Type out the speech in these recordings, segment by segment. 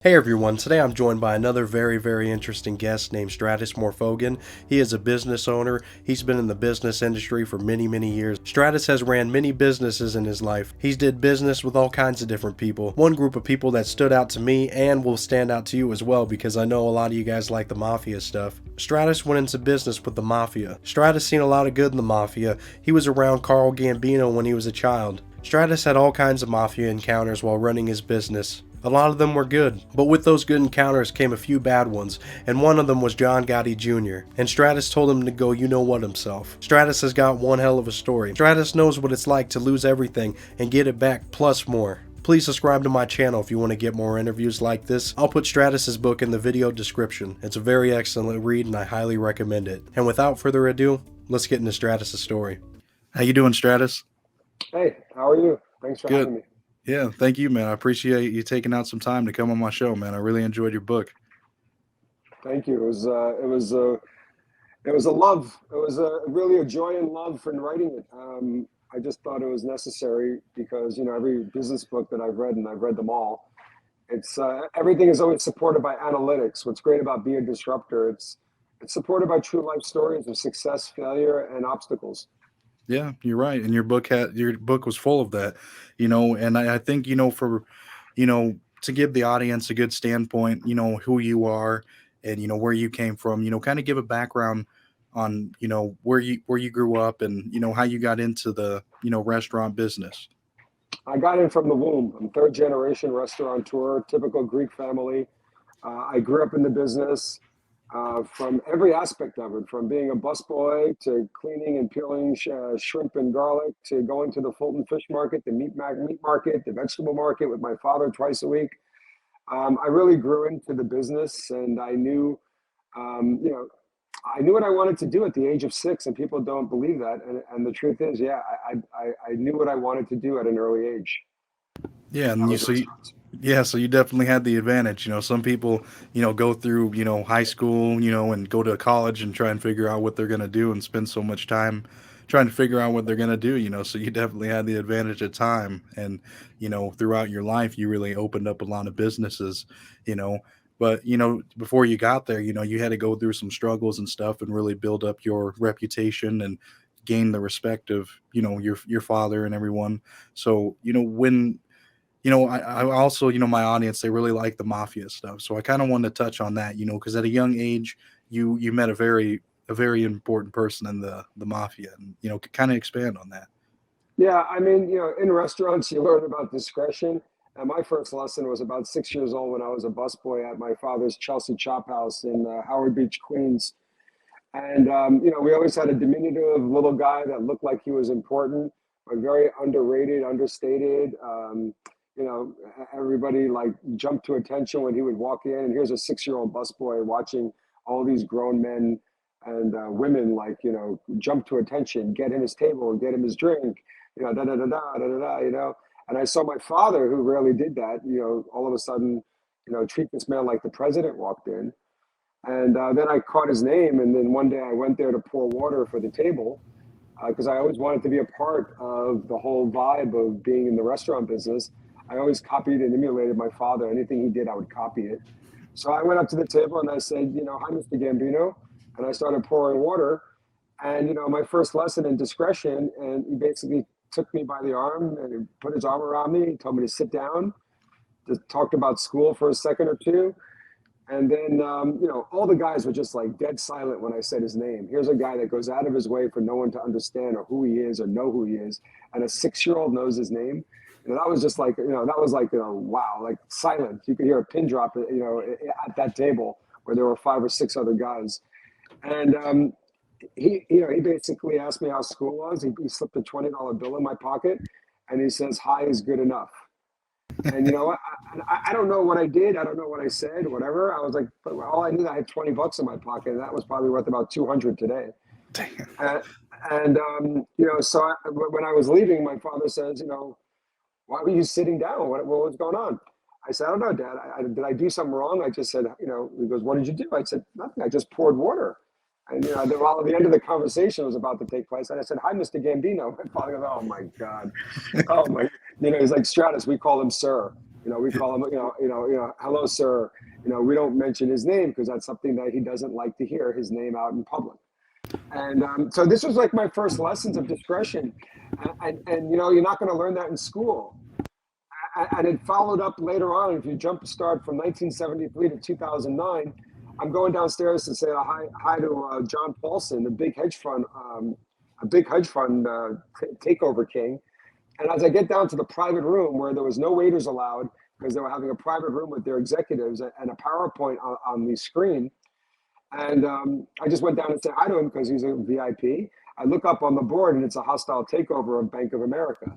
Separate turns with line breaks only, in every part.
Hey everyone, today I'm joined by another very interesting guest named Stratis Morfogen. He is a business owner. He's been in the business industry for many years. Stratis has ran many businesses in his life. He's did business with all kinds of different people. One group of people that stood out to me and will stand out to you as well, because I know a lot of you guys like the Mafia stuff. Stratis went into business with the Mafia. Stratis seen a lot of good in the Mafia. He was around Carl Gambino when he was a child. Stratis had all kinds of Mafia encounters while running his business. A lot of them were good, but with those good encounters came a few bad ones, and one of them was John Gotti Jr., and Stratis told him to go you-know-what himself. Stratis has got one hell of a story. Stratis knows what it's like to lose everything and get it back plus more. Please subscribe to my channel if you want to get more interviews like this. I'll put Stratis' book in the video description. It's a very excellent read and I highly recommend it. And without further ado, let's get into Stratis' story. How you doing, Stratis?
Hey, how are you? Thanks for having me.
Yeah, thank you, man. I appreciate you taking out some time to come on my show, man. I really enjoyed your book.
Thank you. It was a love. It was really a joy and love in writing it. I just thought it was necessary because every business book that I've read, and I've read them all, it's everything is always supported by analytics. What's great about being a disruptor, it's supported by true life stories of success, failure, and obstacles.
Yeah, you're right. And your book was full of that, and I think, for, to give the audience a good standpoint, who you are and, where you came from, kind of give a background on, where you grew up and, how you got into the, restaurant business.
I got in from the womb. I'm third generation restaurateur, typical Greek family. I grew up in the business from every aspect of it, from being a busboy to cleaning and peeling shrimp and garlic to going to the Fulton Fish Market, the meat market, the vegetable market with my father twice a week. I really grew into the business, and I knew, I knew what I wanted to do at the age of 6, and people don't believe that. And the truth is, yeah, I knew what I wanted to do at an early age.
Yeah,
That
and
was restaurants.
so you definitely had the advantage. Some people, go through, high school, and go to college and try and figure out what they're gonna do and spend so much time trying to figure out what they're gonna do. So you definitely had the advantage of time, and throughout your life, you really opened up a lot of businesses. You know, but before you got there, you had to go through some struggles and stuff and really build up your reputation and gain the respect of your father and everyone. So when I also, my audience, they really like the Mafia stuff. So I kind of wanted to touch on that, because at a young age, you met a very important person in the Mafia, and kind of expand on that.
Yeah, I mean, in restaurants, you learn about discretion. And my first lesson was about 6 years old when I was a busboy at my father's Chelsea Chop House in Howard Beach, Queens. And, we always had a diminutive little guy that looked like he was important, but very underrated, understated. Everybody like jumped to attention when he would walk in. And here's a 6-year-old busboy watching all these grown men and women like, jump to attention, get him his table, get him his drink, da da da da da da da. And I saw my father, who rarely did that, all of a sudden, treat this man like the president walked in. And then I caught his name, and then one day I went there to pour water for the table because I always wanted to be a part of the whole vibe of being in the restaurant business. I always copied and emulated my father. Anything he did, I would copy it. So I went up to the table and I said, "Hi, Mr. Gambino," and I started pouring water. And my first lesson in discretion, and he basically took me by the arm and he put his arm around me. He told me to sit down, just talked about school for a second or two. And then, all the guys were just like dead silent when I said his name. Here's a guy that goes out of his way for no one to understand or who he is or know who he is. And a 6-year-old knows his name. And that was just like, that was like, wow, like silent. You could hear a pin drop, at that table where there were 5 or 6 other guys. And he basically asked me how school was. He slipped a $20 bill in my pocket and he says, "Hi is good enough." And you know what? I don't know what I did. I don't know what I said, whatever. I was like, but all I knew, I had $20 in my pocket, and that was probably worth about 200 today.
Damn.
When I was leaving, my father says, "Why were you sitting down? What was going on?" I said, "I don't know, Dad. Did I do something wrong?" I just said, he goes, "What did you do?" I said, "Nothing. I just poured water." And while the end of the conversation was about to take place, and I said, "Hi, Mr. Gambino." My father goes, "Oh my God, oh my," he's like, "Stratis, we call him Sir." We call him, hello, sir. We don't mention his name because that's something that he doesn't like to hear his name out in public. And so this was like my first lessons of discretion. And you're not going to learn that in school. And it followed up later on. If you jump start from 1973 to 2009, I'm going downstairs to say hi to John Paulson, a big hedge fund takeover king. And as I get down to the private room where there was no waiters allowed because they were having a private room with their executives and a PowerPoint on the screen, and I just went down and said hi to him because he's a VIP. I look up on the board and it's a hostile takeover of Bank of America.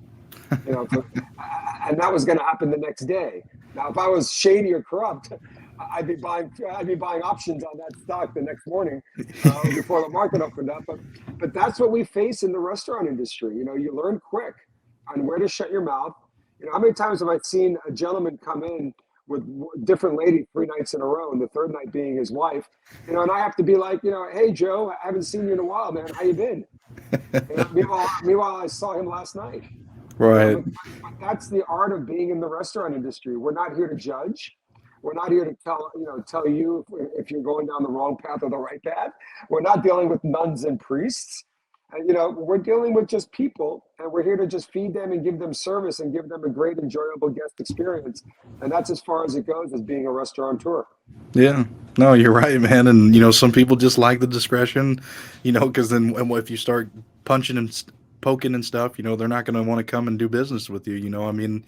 And that was going to happen the next day. Now, if I was shady or corrupt, I'd be buying options on that stock the next morning before the market opened up. But that's what we face in the restaurant industry. You learn quick on where to shut your mouth. How many times have I seen a gentleman come in with different lady 3 nights in a row, and the third night being his wife, and I have to be like, hey Joe, I haven't seen you in a while, man. How you been? Meanwhile, I saw him last night.
Right.
But that's the art of being in the restaurant industry. We're not here to judge. We're not here to tell you if you're going down the wrong path or the right path. We're not dealing with nuns and priests. And, we're dealing with just people, and we're here to just feed them and give them service and give them a great, enjoyable guest experience. And that's as far as it goes as being a restaurateur.
Yeah. No, you're right, man. And, some people just like the discretion, because then if you start punching and poking and stuff, they're not going to want to come and do business with you. I mean,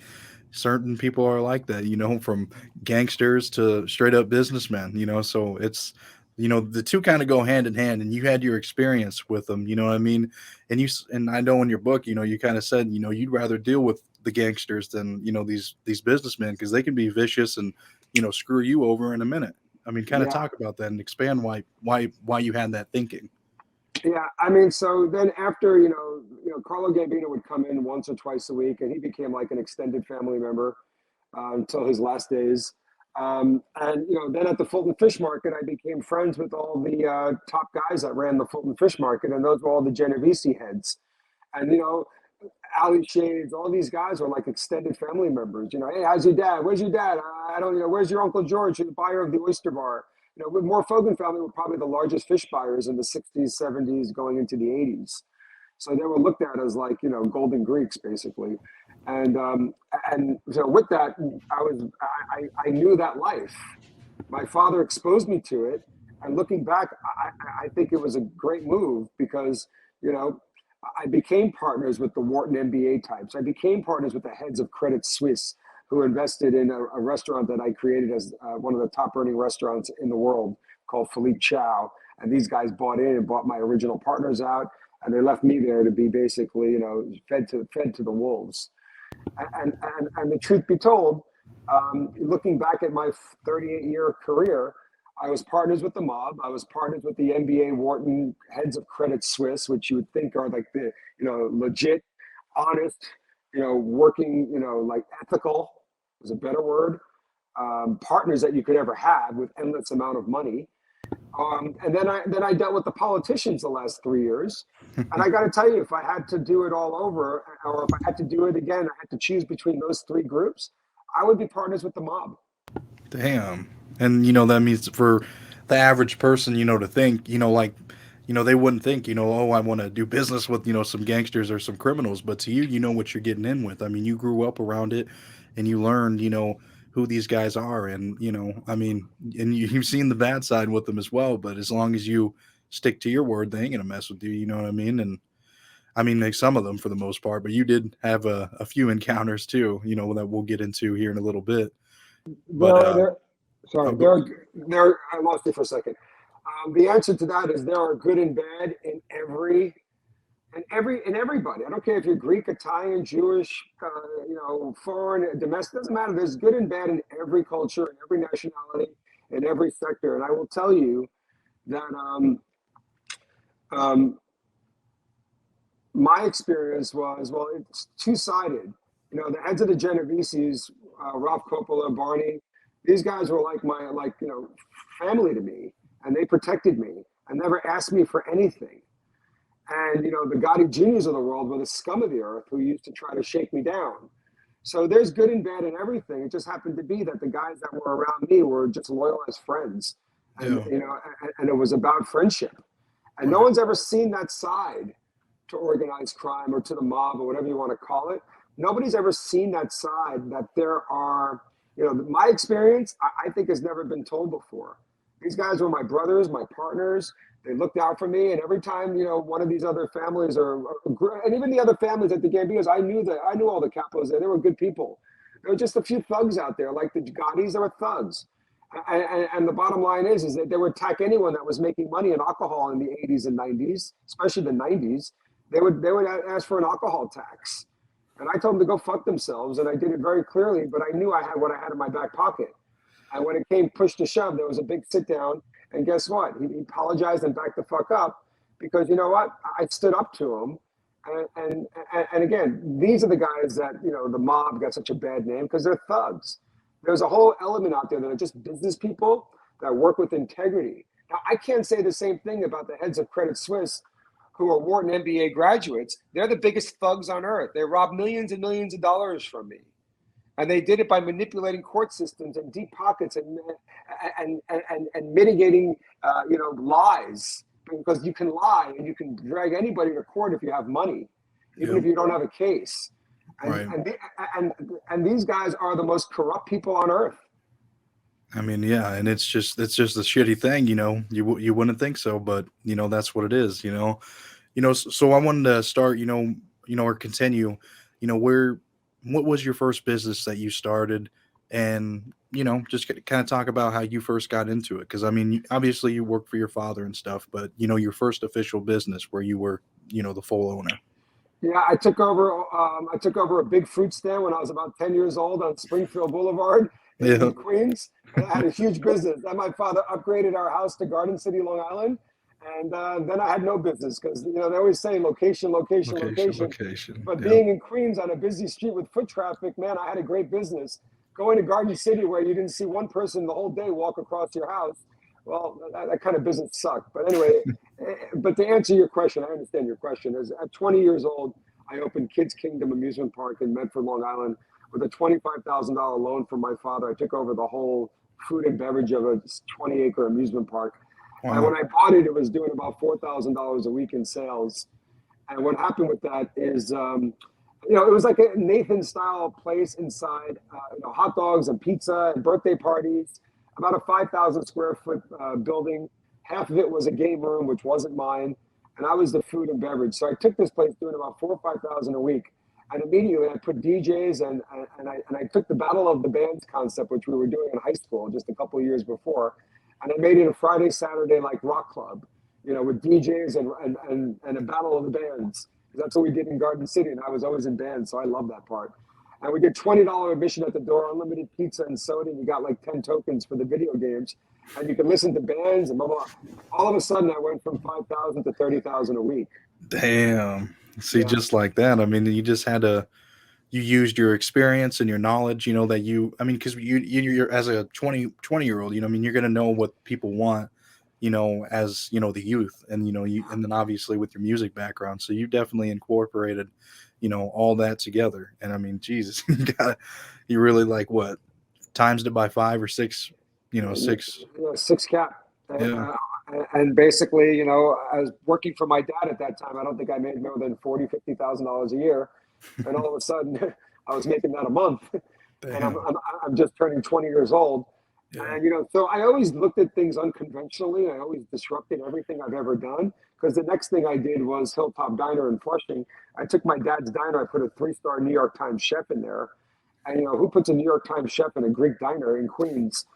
certain people are like that, from gangsters to straight up businessmen, so it's, the two kind of go hand in hand, and you had your experience with them, what I mean? And I know in your book, you kind of said, you'd rather deal with the gangsters than, these businessmen, because they can be vicious and, screw you over in a minute. I mean, kind of talk about that and expand why you had that thinking.
Yeah, I mean, so then after, Carlo Gambino would come in once or twice a week, and he became like an extended family member until his last days. And, then at the Fulton Fish Market, I became friends with all the top guys that ran the Fulton Fish Market, and those were all the Genovese heads. And, Ali Shades, all these guys were like extended family members. Hey, how's your dad? Where's your dad? I don't, where's your Uncle George, the buyer of the oyster bar? With Morfogen family were probably the largest fish buyers in the 60s, 70s, going into the 80s. So they were looked at as like, golden Greeks, basically. And so with that, I knew that life. My father exposed me to it. And looking back, I think it was a great move because, I became partners with the Wharton MBA types. I became partners with the heads of Credit Suisse, who invested in a restaurant that I created as one of the top earning restaurants in the world called Philippe Chow. And these guys bought in and bought my original partners out, and they left me there to be basically, fed to the wolves. And the truth be told, looking back at my 38-year career, I was partners with the mob. I was partners with the MBA Wharton heads of Credit Suisse, which you would think are like the, legit, honest, working, like ethical is a better word, partners that you could ever have with endless amount of money. And then I dealt with the politicians the last 3 years. And I got to tell you, if I had to do it all over, or if I had to do it again, I had to choose between those 3 groups, I would be partners with the mob.
Damn. And, that means for the average person, to think, they wouldn't think, oh, I want to do business with, some gangsters or some criminals. But to you, you know what you're getting in with. I mean, you grew up around it and you learned, who these guys are. And, I mean, and you've seen the bad side with them as well. But as long as you stick to your word, they ain't going to mess with you. You know what I mean? And I mean, like some of them for the most part, but you did have a few encounters too, that we'll get into here in a little bit. But,
I lost you for a second. The answer to that is there are good and bad in everybody. I don't care if you're Greek, Italian, Jewish, foreign, domestic, doesn't matter. There's good and bad in every culture, in every nationality, in every sector. And I will tell you that my experience was, well, it's two-sided. The heads of the Genoveses, Ralph Coppola, Barney, these guys were like family to me, and they protected me and never asked me for anything. And, the Gotti Juniors of the world were the scum of the earth who used to try to shake me down. So there's good and bad in everything. It just happened to be that the guys that were around me were just loyal as friends, and
Yeah.
and it was about friendship. And no
Right.
one's ever seen that side to organized crime or to the mob or whatever you want to call it. Nobody's ever seen that side that there are, my experience, I think has never been told before. These guys were my brothers, my partners. They looked out for me. And every time, one of these other families and even the other families at the Gambinos, I knew all the capos there. They were good people. There were just a few thugs out there, like the Gottis, there were thugs. And the bottom line is that they would attack anyone that was making money in alcohol in the 80s and 90s, especially the 90s. They would ask for an alcohol tax, and I told them to go fuck themselves, and I did it very clearly. But I knew I had what I had in my back pocket, and when it came push to shove, there was a big sit down. And guess what? He apologized and backed the fuck up, because you know what? I stood up to him. And again, these are the guys that the mob got such a bad name because they're thugs. There's a whole element out there that are just business people that work with integrity. Now, I can't say the same thing about the heads of Credit Suisse, who are Wharton MBA graduates. They're the biggest thugs on earth. They robbed millions and millions of dollars from me. And they did it by manipulating court systems and deep pockets and mitigating, lies. Because you can lie and you can drag anybody to court if you have money, even
Yeah.
if you don't have a case.
Right.
And these guys are the most corrupt people on earth.
I mean, yeah, and it's just a shitty thing, you wouldn't think so, but that's what it is, So I wanted to start, or continue, where what was your first business that you started, and just kind of talk about how you first got into it, because I mean, obviously you worked for your father and stuff, but your first official business where you were, the full owner.
Yeah, I took over. I took over a big fruit stand when I was about 10 years old on Springfield Boulevard
Yeah.
in Queens, and I had a huge business. Then my father upgraded our house to Garden City, Long Island, and then I had no business because they always say location, location,
Location,
location.
location.
But
Yeah.
being in Queens on a busy street with foot traffic, man, I had a great business. Going to Garden City where you didn't see one person the whole day walk across your house, well, that kind of business sucked. But anyway, but to answer your question, I understand your question. At 20 years old, I opened Kids Kingdom Amusement Park in Medford, Long Island, with a $25,000 loan from my father. I took over the whole food and beverage of a 20-acre amusement park. And
Wow.
when I bought it, it was doing about $4,000 a week in sales. And what happened with that is, it was like a Nathan-style place inside, hot dogs and pizza and birthday parties, about a 5,000 square foot building. Half of it was a game room, which wasn't mine, and I was the food and beverage. So I took this place doing about 4 or 5,000 a week, and immediately I put DJs and I took the Battle of the Bands concept, which we were doing in high school just a couple of years before, and I made it a Friday, Saturday like rock club, with DJs and a Battle of the Bands. That's what we did in Garden City, and I was always in bands, so I love that part. And we did $20 admission at the door, unlimited pizza and soda, and you got like 10 tokens for the video games. And you could listen to bands and blah, blah. All of a sudden, I went from 5,000 to 30,000 a week.
Damn. See,
Yeah.
just like that. I mean, you just had to. You used your experience and your knowledge. That I mean, because you're as a 20 year old. I mean, you're gonna know what people want. As the youth, and and then obviously with your music background, so you definitely incorporated, all that together. And I mean, Jesus, you really like what times it by 5 or 6, six.
6 cap.
Yeah.
And basically, I was working for my dad at that time. I don't think I made more than $40,000-$50,000 a year. And all of a sudden, I was making that a month. And
Damn.
I'm just turning 20 years old.
Yeah.
And, so I always looked at things unconventionally. I always disrupted everything I've ever done. Because the next thing I did was Hilltop Diner in Flushing. I took my dad's diner. I put a 3-star New York Times chef in there. And, who puts a New York Times chef in a Greek diner in Queens?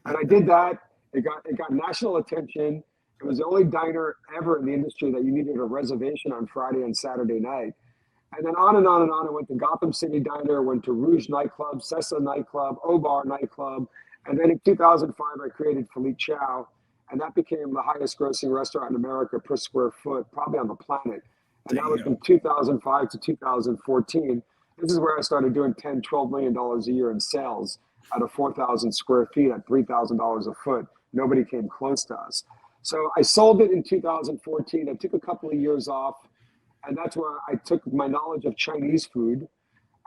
And I did that. It got national attention. It was the only diner ever in the industry that you needed a reservation on Friday and Saturday night. And then on and on and on. I went to Gotham City Diner, went to Rouge Nightclub, Cessa Nightclub, Obar Nightclub. And then in 2005, I created Philippe Chow. And that became the highest grossing restaurant in America per square foot, probably on the planet. And that was
Damn.
from 2005 to 2014. This is where I started doing $10, $12 million a year in sales out of 4,000 square feet at $3,000 a foot. Nobody came close to us. So I sold it in 2014. I took a couple of years off. And that's where I took my knowledge of Chinese food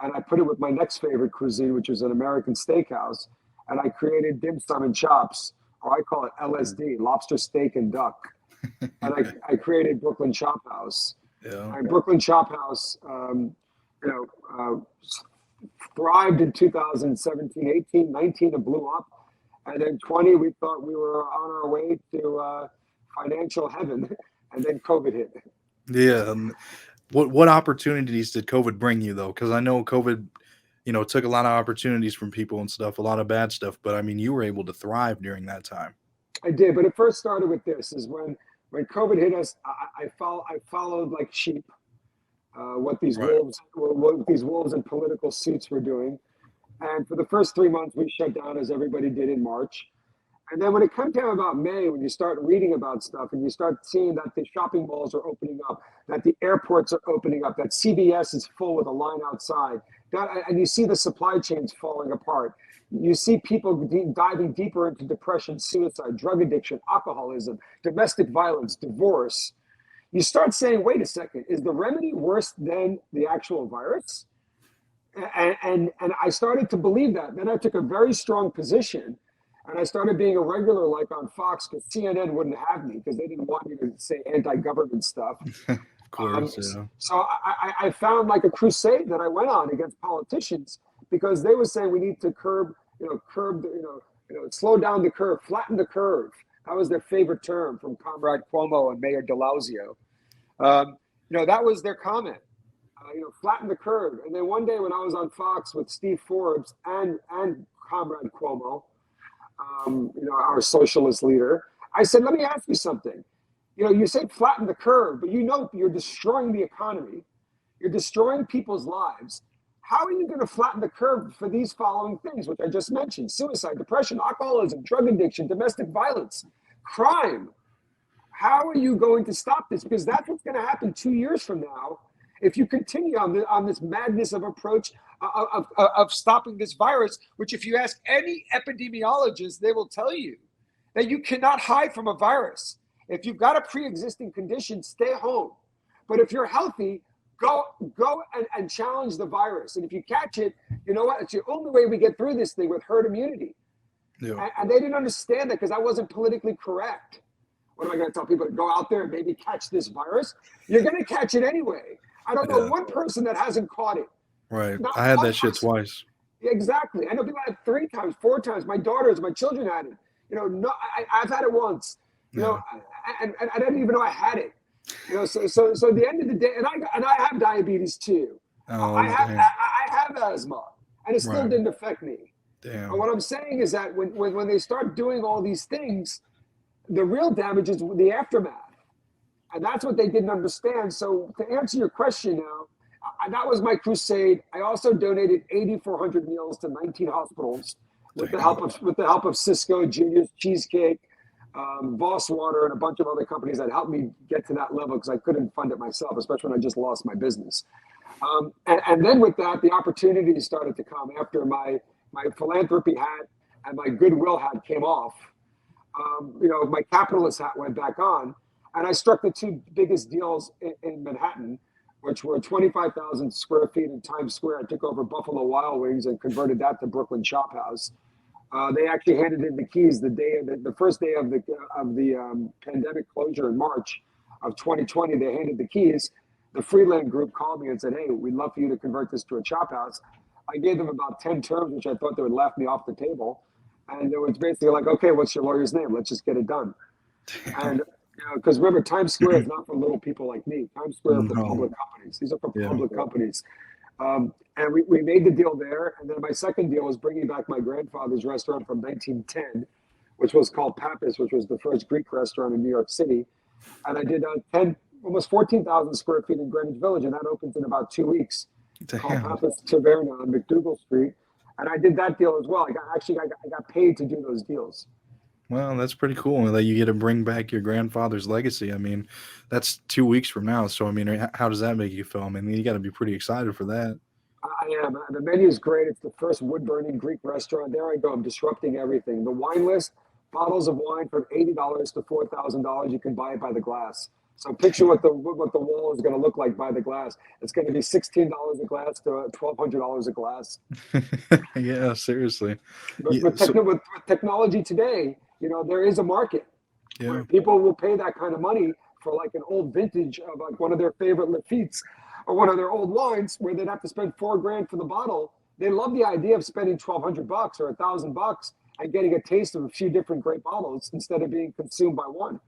and I put it with my next favorite cuisine, which was an American steakhouse, and I created dim sum and chops, or I call it LSD, lobster, steak, and duck. And I created Brooklyn Chop House.
Yeah.
And Brooklyn Chop House, you know, thrived in 2017, 18, 19, it blew up. And then 20, we thought we were on our way to financial heaven. And then COVID hit.
Yeah. What opportunities did COVID bring you though? Because I know COVID, took a lot of opportunities from people and stuff, a lot of bad stuff. But I mean, you were able to thrive during that time.
I did, but it first started with this: is when COVID hit us, I followed like sheep what these
Right.
wolves in political suits were doing. And for the first 3 months, we shut down as everybody did in March. And then when it comes down about May, when you start reading about stuff and you start seeing that the shopping malls are opening up, that the airports are opening up, that CVS is full with a line outside, and you see the supply chains falling apart. You see people diving deeper into depression, suicide, drug addiction, alcoholism, domestic violence, divorce. You start saying, wait a second, is the remedy worse than the actual virus? And I started to believe that. Then I took a very strong position. And I started being a regular, like on Fox, because CNN wouldn't have me because they didn't want me to say anti-government stuff.
Of course, yeah.
So I found like a crusade that I went on against politicians because they were saying we need to slow down the curve, flatten the curve. That was their favorite term from Comrade Cuomo and Mayor de Blasio. That was their comment. Flatten the curve. And then one day when I was on Fox with Steve Forbes and Comrade Cuomo, our socialist leader, I said, let me ask you something. You say flatten the curve, but you're destroying the economy. You're destroying people's lives. How are you going to flatten the curve for these following things, which I just mentioned? Suicide, depression, alcoholism, drug addiction, domestic violence, crime. How are you going to stop this? Because that's what's going to happen 2 years from now if you continue on this madness of approach of stopping this virus, which if you ask any epidemiologist, they will tell you that you cannot hide from a virus. If you've got a pre-existing condition, stay home. But if you're healthy, go and challenge the virus. And if you catch it, you know what? It's the only way we get through this thing with herd immunity.
Yeah.
And they didn't understand that because I wasn't politically correct. What am I going to tell people to go out there and maybe catch this virus? You're going to catch it anyway. I don't know one person that hasn't caught it.
Right.
Not
I had
one
that shit
person.
twice.
Exactly. I know people had it 3 times, 4 times. My daughters, my children had it. I've had it once. And I didn't even know I had it. So at the end of the day, and I have diabetes too.
Oh,
I have asthma, and it still didn't affect me.
Damn.
But what I'm saying is that when they start doing all these things, the real damage is the aftermath. And that's what they didn't understand. So to answer your question now, that was my crusade. I also donated 8,400 meals to 19 hospitals with the help of Cisco, Junior's Cheesecake, Voss Water, and a bunch of other companies that helped me get to that level because I couldn't fund it myself, especially when I just lost my business. And then with that, the opportunities started to come after my philanthropy hat and my goodwill hat came off. My capitalist hat went back on. And I struck the 2 biggest deals in Manhattan, which were 25,000 square feet in Times Square. I took over Buffalo Wild Wings and converted that to Brooklyn Chop House. They actually handed in the keys the first day of the pandemic closure in March of 2020. They handed the keys. The Freeland Group called me and said, "Hey, we'd love for you to convert this to a chop house." I gave them about 10 terms, which I thought they would laugh me off the table. And it was basically like, "Okay, what's your lawyer's name? Let's just get it done." And because remember, Times Square is not for little people like me. Times Square is for public companies. These are for public companies. And we made the deal there. And then my second deal was bringing back my grandfather's restaurant from 1910, which was called Pappas, which was the first Greek restaurant in New York City. And I did almost 14,000 square feet in Greenwich Village, and that opens in about 2 weeks. Called Pappas Taverna on McDougal Street. And I did that deal as well. I got paid to do those deals.
Well, that's pretty cool that you get to bring back your grandfather's legacy. I mean, that's 2 weeks from now. So, I mean, how does that make you feel? I mean, you got to be pretty excited for that.
I am. The menu is great. It's the first wood-burning Greek restaurant. There I go. I'm disrupting everything. The wine list, bottles of wine from $80 to $4,000. You can buy it by the glass. So picture what the wall is going to look like by the glass. It's going to be $16 a glass to $1,200 a glass.
Yeah, seriously.
But
Yeah, so
with technology today, there is a market
yeah.
where people will pay that kind of money for like an old vintage of like one of their favorite Lafitte's or one of their old wines, where they'd have to spend $4,000 for the bottle. They love the idea of spending $1,200 or $1,000 and getting a taste of a few different great bottles instead of being consumed by one.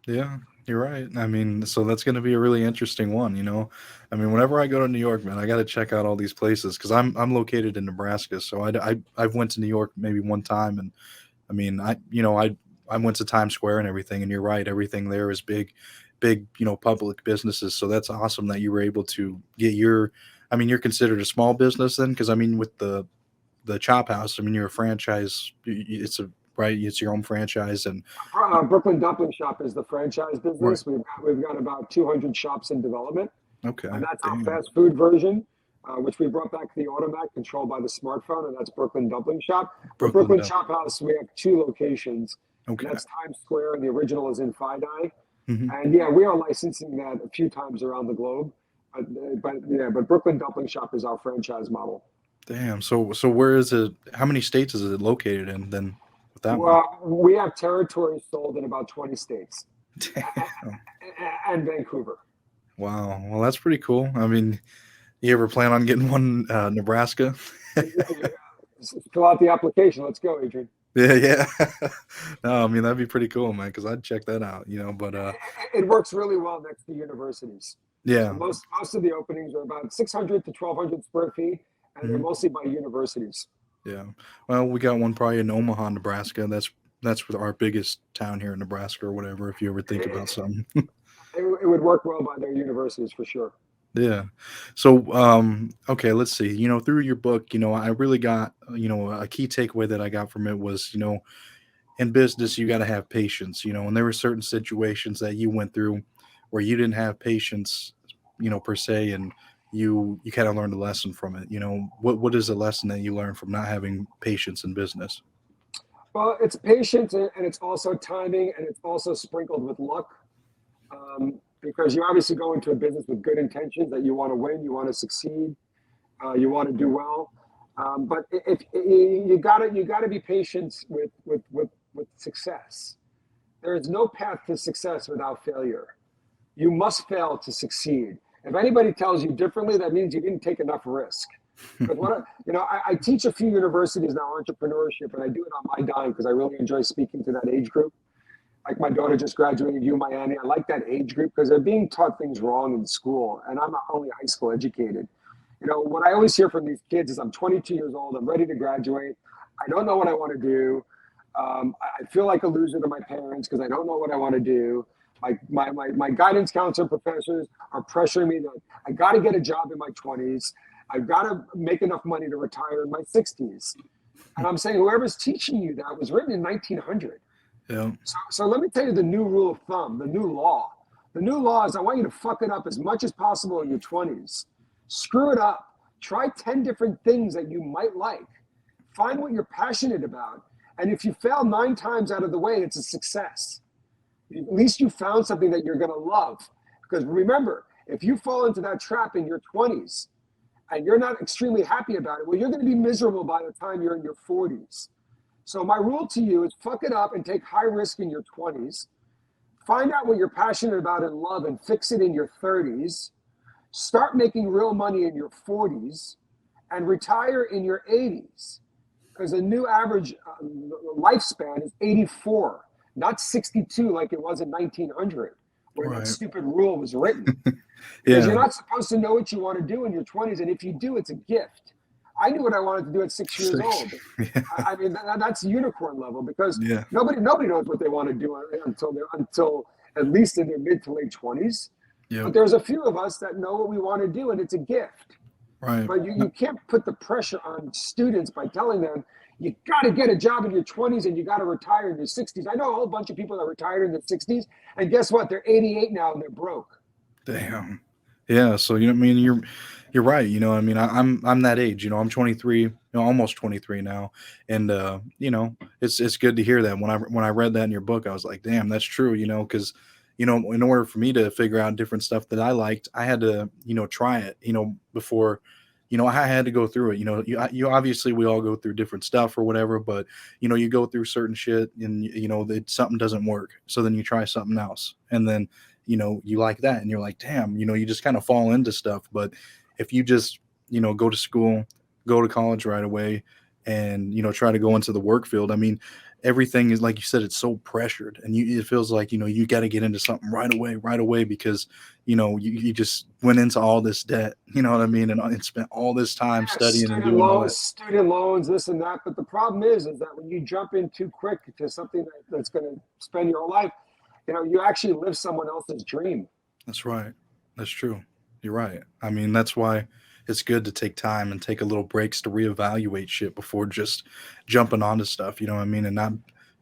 Yeah, you're right. I mean, so that's going to be a really interesting one, I mean, whenever I go to New York, man, I got to check out all these places because I'm located in Nebraska, so I've went to New York maybe one time, and I mean, I went to Times Square and everything, and you're right, everything there is big, public businesses. So that's awesome that you were able to get your. I mean, you're considered a small business then, because I mean, with the Chop House, I mean, you're a franchise. It's a right. It's your own franchise, and
Brooklyn Dumpling Shop is the franchise
right.
business. We've got about 200 shops in development,
Okay,
and that's our
damn.
fast food version, which we brought back to the automat controlled by the smartphone, and that's Brooklyn Dumpling Shop. But
Brooklyn
Brooklyn
Dump.
Chop House, we have two locations, and
Okay.
that's Times Square, and the original is in Fidei.
Hmm.
And yeah, we are licensing that a few times around the globe. But Brooklyn Dumpling Shop is our franchise model.
Damn. So where is it? How many states is it located in then with that one?
Well, we have territories sold in about 20 states
Damn.
and Vancouver.
Wow. Well, that's pretty cool. I mean, you ever plan on getting one Nebraska?
Fill out the application. Let's go, Adrian.
Yeah, yeah. No, I mean that'd be pretty cool, man, because I'd check that out, But
It works really well next to universities. So
yeah.
most of the openings are about 600 to 1,200 square feet, and they're
Mhm.
mostly by universities.
Yeah. Well, we got one probably in Omaha, Nebraska. That's with our biggest town here in Nebraska or whatever, if you ever think about
It,
something.
it would work well by their universities for sure.
Yeah. So, okay, let's see. Through your book, I really got, a key takeaway that I got from it was, in business, you got to have patience, and there were certain situations that you went through where you didn't have patience, per se, and you kind of learned a lesson from it. What is a lesson that you learned from not having patience in business?
Well, it's patience and it's also timing and it's also sprinkled with luck. Because you obviously go into a business with good intentions that you want to win, you want to succeed, you want to do well. But if you gotta be patient with success. There is no path to success without failure. You must fail to succeed. If anybody tells you differently, that means you didn't take enough risk. But I teach a few universities now entrepreneurship, and I do it on my dime because I really enjoy speaking to that age group. Like my daughter just graduated U Miami. I like that age group because they're being taught things wrong in school, and I'm not only high school educated. What I always hear from these kids is, I'm 22 years old. I'm ready to graduate. I don't know what I want to do. I feel like a loser to my parents because I don't know what I want to do. My guidance counselor professors are pressuring me that I got to get a job in my 20s. I've got to make enough money to retire in my 60s. And I'm saying, whoever's teaching you that was written in 1900.
Yeah.
So let me tell you the new rule of thumb, the new law. The new law is, I want you to fuck it up as much as possible in your 20s. Screw it up. Try 10 different things that you might like. Find what you're passionate about. And if you fail 9 times out of the way, it's a success. At least you found something that you're going to love. Because remember, if you fall into that trap in your 20s and you're not extremely happy about it, well, you're going to be miserable by the time you're in your 40s. So my rule to you is fuck it up and take high risk in your 20s. Find out what you're passionate about and love and fix it in your 30s. Start making real money in your 40s and retire in your 80s. Because the new average lifespan is 84, not 62 like it was in 1900, where that
Right.
stupid rule was written. Because
Yeah.
you're not supposed to know what you want to do in your 20s, and if you do, it's a gift. I knew what I wanted to do at 6 years old.
Yeah.
I mean, that's unicorn level because
Yeah.
nobody knows what they want to do until at least in their mid to late 20s.
Yeah.
But there's a few of us that know what we want to do, and it's a gift.
Right.
But you can't put the pressure on students by telling them you got to get a job in your 20s and you got to retire in your 60s. I know a whole bunch of people that retired in their 60s, and guess what? They're 88 now and they're broke.
Damn. Yeah. So I mean, you're right. I mean, I'm that age. I'm 23. Almost 23 now, and it's good to hear that. When I read that in your book, I was like, damn, that's true. Because in order for me to figure out different stuff that I liked, I had to, try it, before, I had to go through it. You obviously we all go through different stuff or whatever, but you go through certain shit and that something doesn't work. So then you try something else, and then you like that, and you're like, damn, you just kind of fall into stuff. But if you just go to school, go to college right away, and try to go into the work field, I mean, everything is, like you said, it's so pressured, and it feels like you got to get into something right away because you just went into all this debt, you know what I mean, and spent all this time
Yeah,
studying and doing all that.
student loans, this and that. But the problem is that when you jump in too quick to something that's going to spend your life, you actually live someone else's dream.
That's right. That's true. You're right. I mean, that's why it's good to take time and take a little breaks to reevaluate shit before just jumping onto stuff, you know what I mean? And not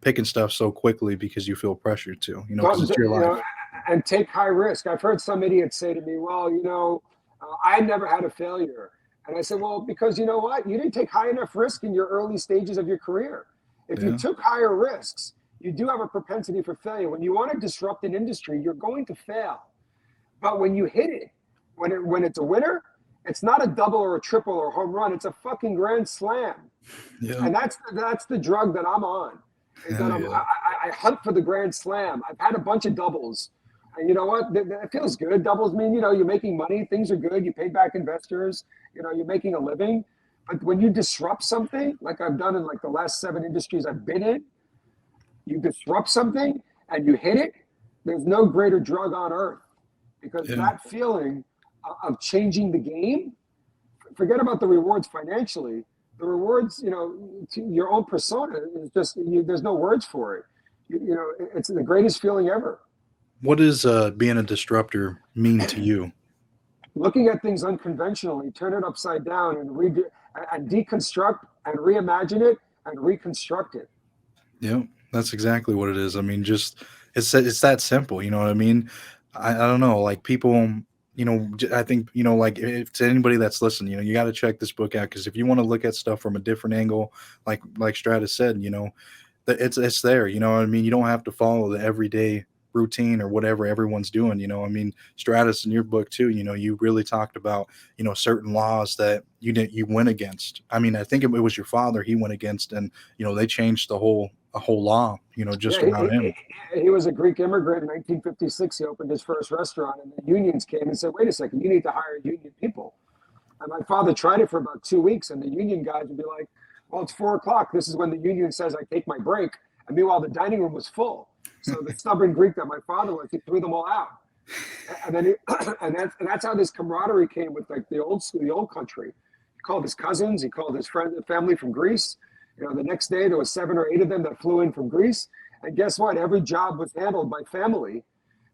picking stuff so quickly because you feel pressured to, because it's your life.
And take high risk. I've heard some idiots say to me, well, I never had a failure. And I said, well, because you know what? You didn't take high enough risk in your early stages of your career. If you took higher risks, you do have a propensity for failure. When you want to disrupt an industry, you're going to fail. But when you hit it, when it's a winner, it's not a double or a triple or a home run. It's a fucking grand slam.
Yeah.
And that's the drug that I'm on. Is that I hunt for the grand slam. I've had a bunch of doubles. And you know what? It feels good. Doubles mean, you're making money. Things are good. You pay back investors. You're making a living. But when you disrupt something, like I've done in like the last 7 industries I've been in, you disrupt something and you hit it, there's no greater drug on earth. Because that feeling of changing the game, forget about the rewards financially. The rewards, to your own persona is just, there's no words for it. It's the greatest feeling ever.
What does being a disruptor mean to you?
Looking at things unconventionally, turn it upside down and deconstruct and reimagine it and reconstruct it.
Yeah, that's exactly what it is. I mean, just it's that simple. You know what I mean? I don't know, like people. I think like if to anybody that's listening, you got to check this book out because if you want to look at stuff from a different angle, like Stratis said, it's there. You know what I mean? You don't have to follow the everyday routine or whatever everyone's doing. I mean, Stratis in your book too, you really talked about certain laws that you went against. I mean, I think it was your father he went against, and they changed a whole law just around him.
He was a Greek immigrant in 1956. He opened his first restaurant, and the unions came and said, wait a second, you need to hire union people. And my father tried it for about 2 weeks, and the union guys would be like, well, it's 4:00. This is when the union says I take my break. And meanwhile, the dining room was full. So the stubborn Greek that my father was, he threw them all out. And then that's how this camaraderie came with like the old school, the old country. He called his cousins, he called his family from Greece. The next day there was 7 or 8 of them that flew in from Greece. And guess what? Every job was handled by family.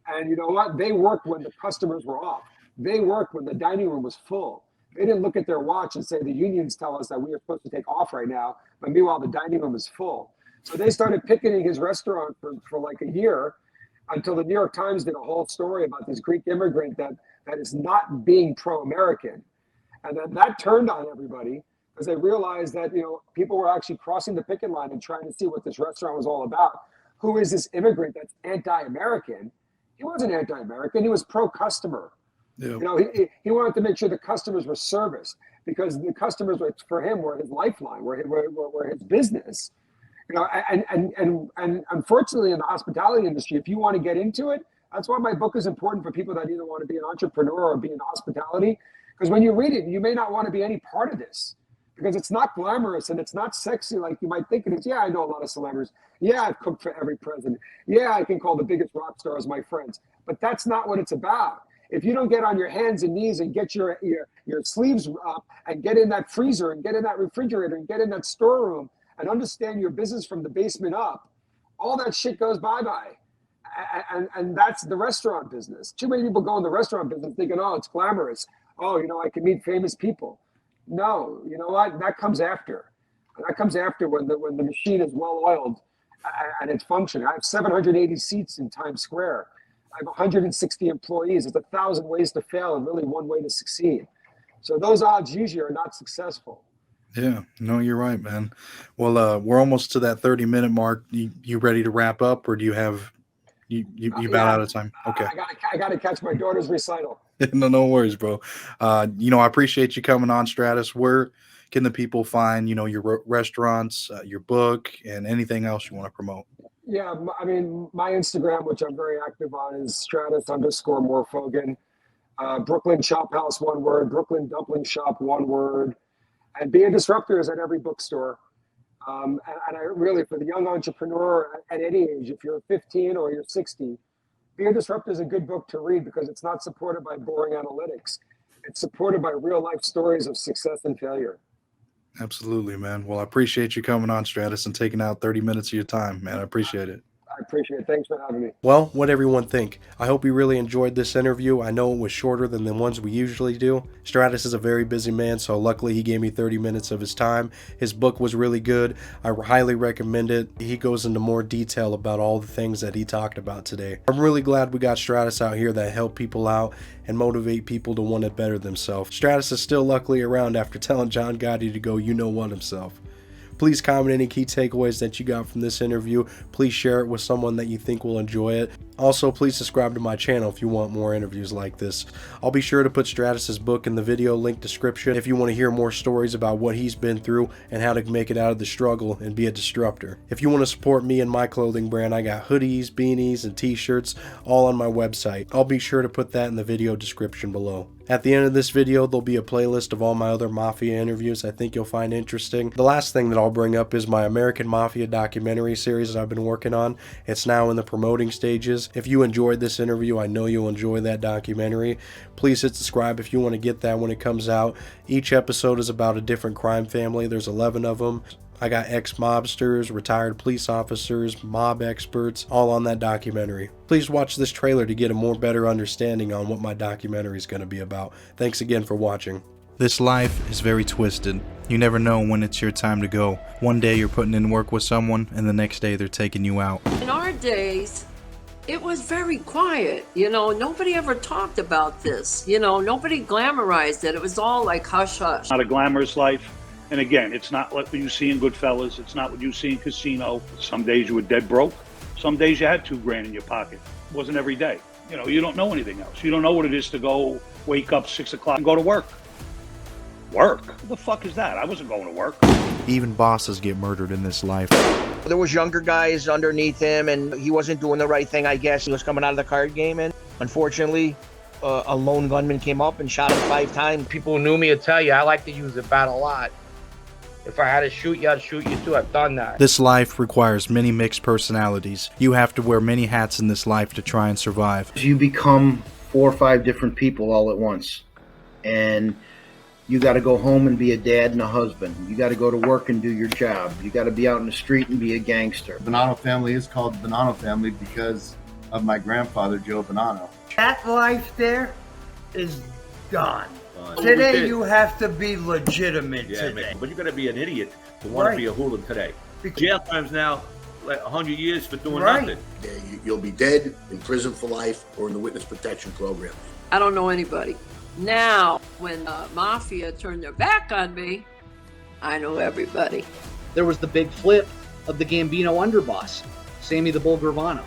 And you know what? They worked when the customers were off. They worked when the dining room was full. They didn't look at their watch and say, the unions tell us that we are supposed to take off right now. But meanwhile, the dining room is full. So they started picketing his restaurant for like a year until the New York Times did a whole story about this Greek immigrant that is not being pro-American. And then that turned on everybody because they realized that, people were actually crossing the picket line and trying to see what this restaurant was all about. Who is this immigrant that's anti-American? He wasn't anti-American. He was pro-customer. Yeah. He wanted to make sure the customers were serviced because the customers for him were his lifeline, were his business. And unfortunately in the hospitality industry, if you want to get into it, that's why my book is important for people that either want to be an entrepreneur or be in hospitality. Because when you read it, you may not want to be any part of this because it's not glamorous and it's not sexy like you might think it is. Yeah, I know a lot of celebrities. Yeah, I've cooked for every president. Yeah, I can call the biggest rock stars my friends. But that's not what it's about. If you don't get on your hands and knees and get your sleeves up and get in that freezer and get in that refrigerator and get in that storeroom and understand your business from the basement up, all that shit goes bye-bye. And that's the restaurant business. Too many people go in the restaurant business thinking, oh, it's glamorous. Oh, I can meet famous people. No, you know what? That comes after. That comes after when the machine is well-oiled and it's functioning. I have 780 seats in Times Square. I have 160 employees. There's 1,000 ways to fail and really one way to succeed. So those odds usually are not successful.
Yeah, no, you're right, man. Well, we're almost to that 30-minute mark. You ready to wrap up, or do you have You about out of time? Okay.
I gotta catch my daughter's recital.
No worries, bro. I appreciate you coming on, Stratis. Where can the people find, your restaurants, your book, and anything else you want to promote?
Yeah, I mean, my Instagram, which I'm very active on, is Stratis_Morfogen. Brooklyn Chop House, one word. Brooklyn Dumpling Shop, one word. And Be a Disruptor is at every bookstore. And I really, for the young entrepreneur at any age, if you're 15 or you're 60, Be a Disruptor is a good book to read because it's not supported by boring analytics. It's supported by real life stories of success and failure.
Absolutely, man. Well, I appreciate you coming on, Stratis, and taking out 30 minutes of your time, man. I appreciate it.
I appreciate it. Thanks for having me.
Well, what everyone think? I hope you really enjoyed this interview. I know it was shorter than the ones we usually do. Stratis is a very busy man, so luckily he gave me 30 minutes of his time. His book was really good. I highly recommend it. He goes into more detail about all the things that he talked about today. I'm really glad we got Stratis out here that help people out and motivate people to want to better themselves. Stratis is still luckily around after telling John Gotti to go you-know-what himself. Please comment any key takeaways that you got from this interview. Please share it with someone that you think will enjoy it. Also, please subscribe to my channel if you want more interviews like this. I'll be sure to put Stratis's book in the video link description if you want to hear more stories about what he's been through and how to make it out of the struggle and be a disruptor. If you want to support me and my clothing brand, I got hoodies, beanies, and t-shirts all on my website. I'll be sure to put that in the video description below. At the end of this video, there'll be a playlist of all my other Mafia interviews I think you'll find interesting. The last thing that I'll bring up is my American Mafia documentary series that I've been working on. It's now in the promoting stages. If you enjoyed this interview, I know you'll enjoy that documentary. Please hit subscribe if you want to get that when it comes out. Each episode is about a different crime family. There's 11 of them. I got ex-mobsters, retired police officers, mob experts, all on that documentary. Please watch this trailer to get a more better understanding on what my documentary is going to be about. Thanks again for watching. This life is very twisted. You never know when it's your time to go. One day you're putting in work with someone, and the next day they're taking you out.
In our days, it was very quiet. Nobody ever talked about this. Nobody glamorized it. It was all like hush hush.
Not a glamorous life. And again, it's not what you see in Goodfellas. It's not what you see in Casino. Some days you were dead broke. Some days you had $2,000 in your pocket. It wasn't every day. You don't know anything else. You don't know what it is to go wake up 6 o'clock and go to work. Work? What the fuck is that? I wasn't going to work.
Even bosses get murdered in this life.
There was younger guys underneath him, and he wasn't doing the right thing, I guess. He was coming out of the card game, and unfortunately, a lone gunman came up and shot him 5 times.
People who knew me would tell you I like to use the bat a lot. If I had to shoot you, I'd shoot you too. I've done that.
This life requires many mixed personalities. You have to wear many hats in this life to try and survive.
You become 4 or 5 different people all at once. And you got to go home and be a dad and a husband. You got to go to work and do your job. You got to be out in the street and be a gangster.
Bonanno family is called Bonanno family because of my grandfather, Joe Bonanno.
That life there is done. Today you have to be legitimate today.
But you got to be an idiot to want to be a hooligan today. Jail time's now like 100 years for doing nothing.
You'll be dead, in prison for life, or in the witness protection program.
I don't know anybody. Now, when Mafia turned their back on me, I know everybody.
There was the big flip of the Gambino underboss, Sammy the Bull Gravano.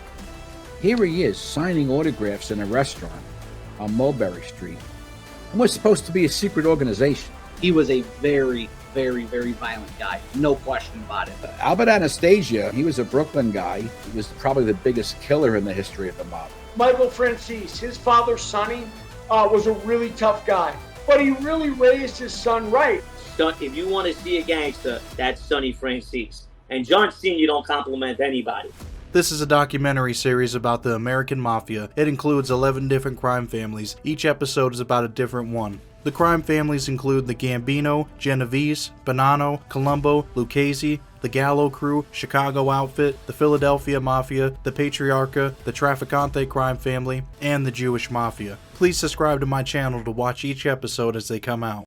Here he is, signing autographs in a restaurant on Mulberry Street. And was supposed to be a secret organization.
He was a very, very, very violent guy. No question about it.
Albert Anastasia, he was a Brooklyn guy. He was probably the biggest killer in the history of the mob.
Michael Francis, his father, Sonny, was a really tough guy. But he really raised his son right.
If you want to see a gangster, that's Sonny Francis. And John Sr. don't compliment anybody.
This is a documentary series about the American Mafia. It includes 11 different crime families. Each episode is about a different one. The crime families include the Gambino, Genovese, Bonanno, Colombo, Lucchese, the Gallo Crew, Chicago Outfit, the Philadelphia Mafia, the Patriarca, the Trafficante crime family, and the Jewish Mafia. Please subscribe to my channel to watch each episode as they come out.